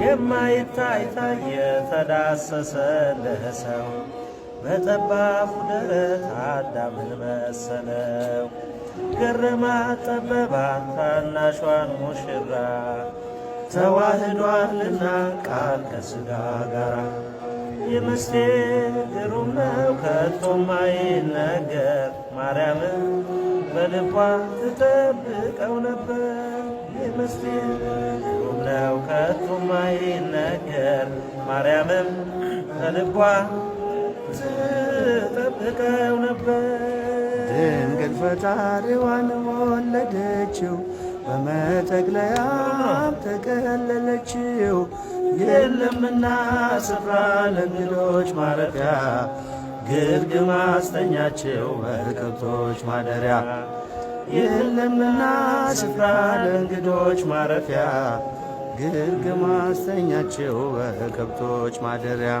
የማይታይ ታየ ተዳሰሰ ለሰው በጠባቡ ደረት አዳምን መሰለው። ገረማት ጠበባት ታናሿን ሙሽራ ተዋህዷልና ቃል ከሥጋ ጋራ። የምስጢር ግሩም ነው ከቶም አይነገር ማርያምን በልቧ ትጠብቀው ነበር። የምስጢር ግሩም ነው ከቶም አይነገር ማርያምም በልቧ ትጠብቀው ነበር። ድንግል ፈጣሪዋን ወለደችው በመጠቅለያም ተከለለችው። የለምና ስፍራ ለእንግዶች ማረፊያ ግርግም አስተኛችው በከብቶች ማደሪያ። የለምና ስፍራ ለእንግዶች ማረፊያ ግርግም አስተኛችው በከብቶች ማደሪያ።